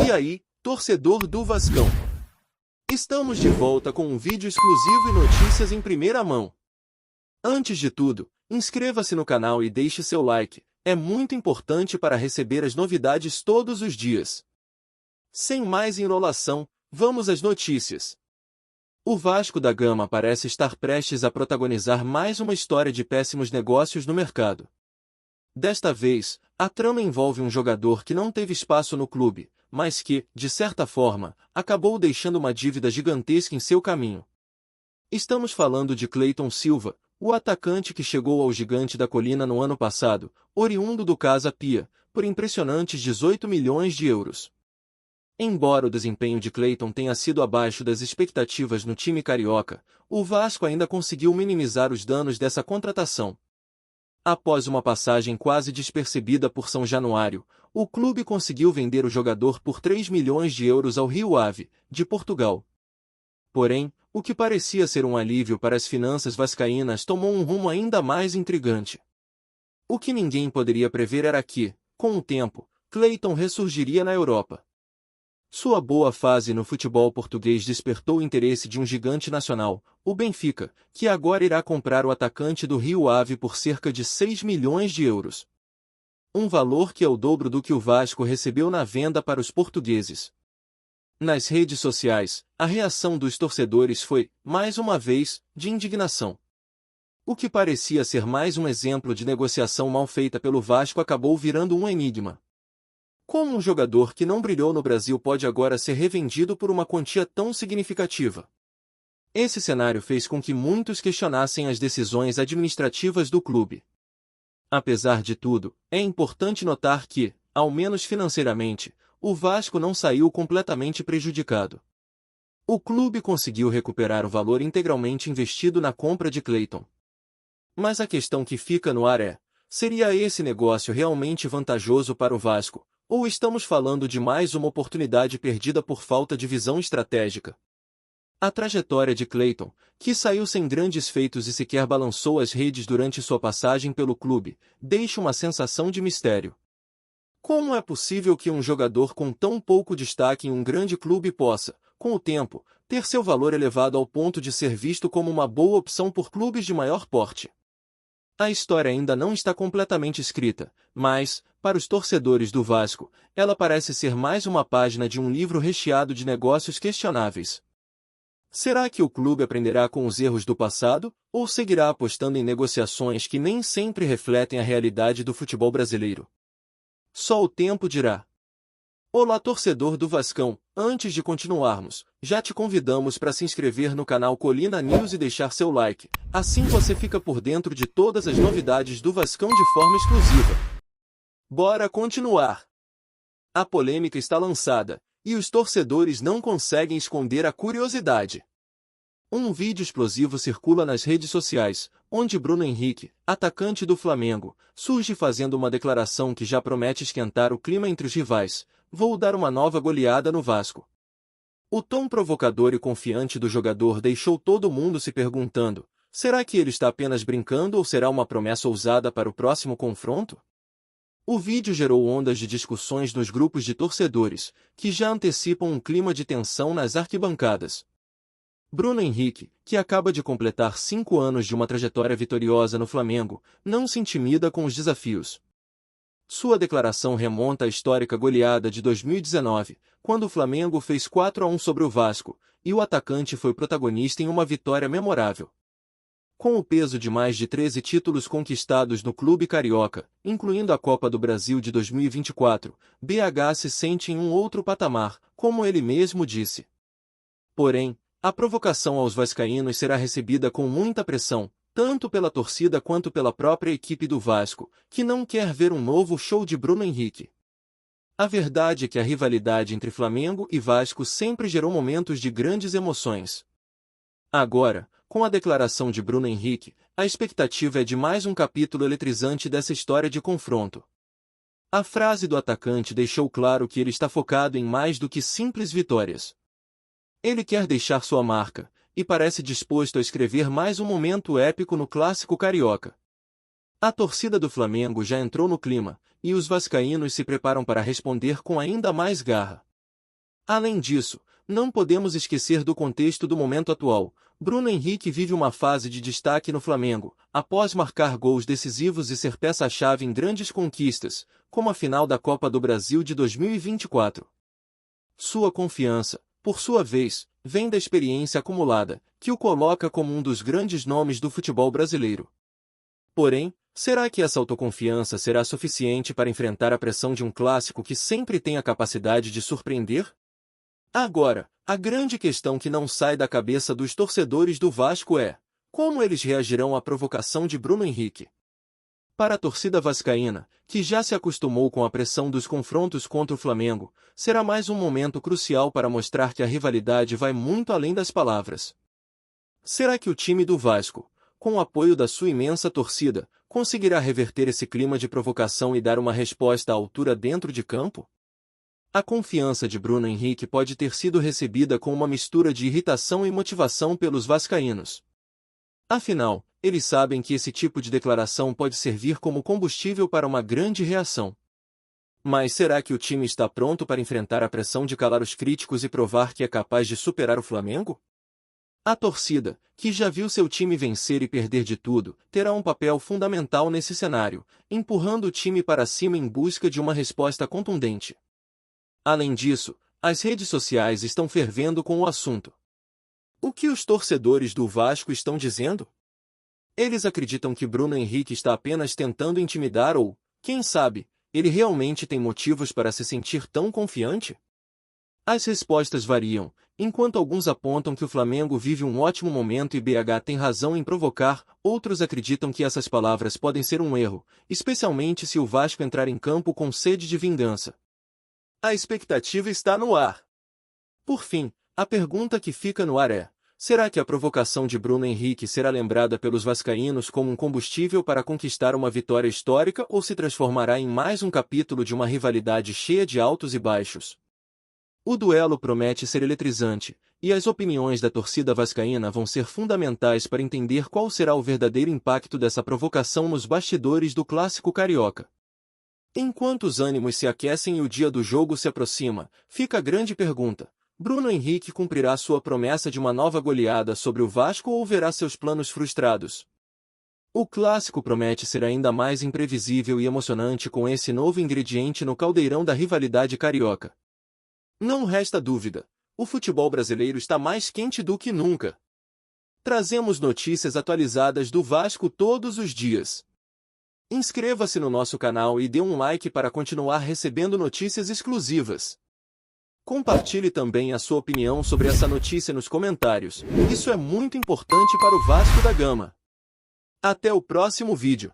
E aí, torcedor do Vascão? Estamos de volta com um vídeo exclusivo e notícias em primeira mão. Antes de tudo, inscreva-se no canal e deixe seu like, é muito importante para receber as novidades todos os dias. Sem mais enrolação, vamos às notícias. O Vasco da Gama parece estar prestes a protagonizar mais uma história de péssimos negócios no mercado. Desta vez, a trama envolve um jogador que não teve espaço no clube, mas que, de certa forma, acabou deixando uma dívida gigantesca em seu caminho. Estamos falando de Cleiton Silva, o atacante que chegou ao Gigante da Colina no ano passado, oriundo do Casa Pia, por impressionantes 18 milhões de euros. Embora o desempenho de Cleiton tenha sido abaixo das expectativas no time carioca, o Vasco ainda conseguiu minimizar os danos dessa contratação. Após uma passagem quase despercebida por São Januário, o clube conseguiu vender o jogador por 3 milhões de euros ao Rio Ave, de Portugal. Porém, o que parecia ser um alívio para as finanças vascaínas tomou um rumo ainda mais intrigante. O que ninguém poderia prever era que, com o tempo, Cleiton ressurgiria na Europa. Sua boa fase no futebol português despertou o interesse de um gigante nacional, o Benfica, que agora irá comprar o atacante do Rio Ave por cerca de 6 milhões de euros. Um valor que é o dobro do que o Vasco recebeu na venda para os portugueses. Nas redes sociais, a reação dos torcedores foi, mais uma vez, de indignação. O que parecia ser mais um exemplo de negociação mal feita pelo Vasco acabou virando um enigma. Como um jogador que não brilhou no Brasil pode agora ser revendido por uma quantia tão significativa? Esse cenário fez com que muitos questionassem as decisões administrativas do clube. Apesar de tudo, é importante notar que, ao menos financeiramente, o Vasco não saiu completamente prejudicado. O clube conseguiu recuperar o valor integralmente investido na compra de Cleiton. Mas a questão que fica no ar é: seria esse negócio realmente vantajoso para o Vasco? Ou estamos falando de mais uma oportunidade perdida por falta de visão estratégica? A trajetória de Cleiton, que saiu sem grandes feitos e sequer balançou as redes durante sua passagem pelo clube, deixa uma sensação de mistério. Como é possível que um jogador com tão pouco destaque em um grande clube possa, com o tempo, ter seu valor elevado ao ponto de ser visto como uma boa opção por clubes de maior porte? A história ainda não está completamente escrita, mas, para os torcedores do Vasco, ela parece ser mais uma página de um livro recheado de negócios questionáveis. Será que o clube aprenderá com os erros do passado, ou seguirá apostando em negociações que nem sempre refletem a realidade do futebol brasileiro? Só o tempo dirá. Olá, torcedor do Vascão, antes de continuarmos, já te convidamos para se inscrever no canal Colina News e deixar seu like, assim você fica por dentro de todas as novidades do Vascão de forma exclusiva. Bora continuar! A polêmica está lançada, e os torcedores não conseguem esconder a curiosidade. Um vídeo explosivo circula nas redes sociais, onde Bruno Henrique, atacante do Flamengo, surge fazendo uma declaração que já promete esquentar o clima entre os rivais: "Vou dar uma nova goleada no Vasco." O tom provocador e confiante do jogador deixou todo mundo se perguntando: será que ele está apenas brincando ou será uma promessa ousada para o próximo confronto? O vídeo gerou ondas de discussões nos grupos de torcedores, que já antecipam um clima de tensão nas arquibancadas. Bruno Henrique, que acaba de completar 5 anos de uma trajetória vitoriosa no Flamengo, não se intimida com os desafios. Sua declaração remonta à histórica goleada de 2019, quando o Flamengo fez 4-1 sobre o Vasco, e o atacante foi protagonista em uma vitória memorável. Com o peso de mais de 13 títulos conquistados no clube carioca, incluindo a Copa do Brasil de 2024, BH se sente em um outro patamar, como ele mesmo disse. Porém, a provocação aos vascaínos será recebida com muita pressão, tanto pela torcida quanto pela própria equipe do Vasco, que não quer ver um novo show de Bruno Henrique. A verdade é que a rivalidade entre Flamengo e Vasco sempre gerou momentos de grandes emoções. Agora, com a declaração de Bruno Henrique, a expectativa é de mais um capítulo eletrizante dessa história de confronto. A frase do atacante deixou claro que ele está focado em mais do que simples vitórias. Ele quer deixar sua marca, e parece disposto a escrever mais um momento épico no clássico carioca. A torcida do Flamengo já entrou no clima, e os vascaínos se preparam para responder com ainda mais garra. Além disso, não podemos esquecer do contexto do momento atual. Bruno Henrique vive uma fase de destaque no Flamengo, após marcar gols decisivos e ser peça-chave em grandes conquistas, como a final da Copa do Brasil de 2024. Sua confiança, por sua vez, vem da experiência acumulada, que o coloca como um dos grandes nomes do futebol brasileiro. Porém, será que essa autoconfiança será suficiente para enfrentar a pressão de um clássico que sempre tem a capacidade de surpreender? Agora, a grande questão que não sai da cabeça dos torcedores do Vasco é: como eles reagirão à provocação de Bruno Henrique? Para a torcida vascaína, que já se acostumou com a pressão dos confrontos contra o Flamengo, será mais um momento crucial para mostrar que a rivalidade vai muito além das palavras. Será que o time do Vasco, com o apoio da sua imensa torcida, conseguirá reverter esse clima de provocação e dar uma resposta à altura dentro de campo? A confiança de Bruno Henrique pode ter sido recebida com uma mistura de irritação e motivação pelos vascaínos. Afinal, eles sabem que esse tipo de declaração pode servir como combustível para uma grande reação. Mas será que o time está pronto para enfrentar a pressão de calar os críticos e provar que é capaz de superar o Flamengo? A torcida, que já viu seu time vencer e perder de tudo, terá um papel fundamental nesse cenário, empurrando o time para cima em busca de uma resposta contundente. Além disso, as redes sociais estão fervendo com o assunto. O que os torcedores do Vasco estão dizendo? Eles acreditam que Bruno Henrique está apenas tentando intimidar ou, quem sabe, ele realmente tem motivos para se sentir tão confiante? As respostas variam, enquanto alguns apontam que o Flamengo vive um ótimo momento e BH tem razão em provocar, outros acreditam que essas palavras podem ser um erro, especialmente se o Vasco entrar em campo com sede de vingança. A expectativa está no ar. Por fim, a pergunta que fica no ar é: será que a provocação de Bruno Henrique será lembrada pelos vascaínos como um combustível para conquistar uma vitória histórica ou se transformará em mais um capítulo de uma rivalidade cheia de altos e baixos? O duelo promete ser eletrizante, e as opiniões da torcida vascaína vão ser fundamentais para entender qual será o verdadeiro impacto dessa provocação nos bastidores do clássico carioca. Enquanto os ânimos se aquecem e o dia do jogo se aproxima, fica a grande pergunta: Bruno Henrique cumprirá sua promessa de uma nova goleada sobre o Vasco ou verá seus planos frustrados? O clássico promete ser ainda mais imprevisível e emocionante com esse novo ingrediente no caldeirão da rivalidade carioca. Não resta dúvida, o futebol brasileiro está mais quente do que nunca. Trazemos notícias atualizadas do Vasco todos os dias. Inscreva-se no nosso canal e dê um like para continuar recebendo notícias exclusivas. Compartilhe também a sua opinião sobre essa notícia nos comentários. Isso é muito importante para o Vasco da Gama. Até o próximo vídeo.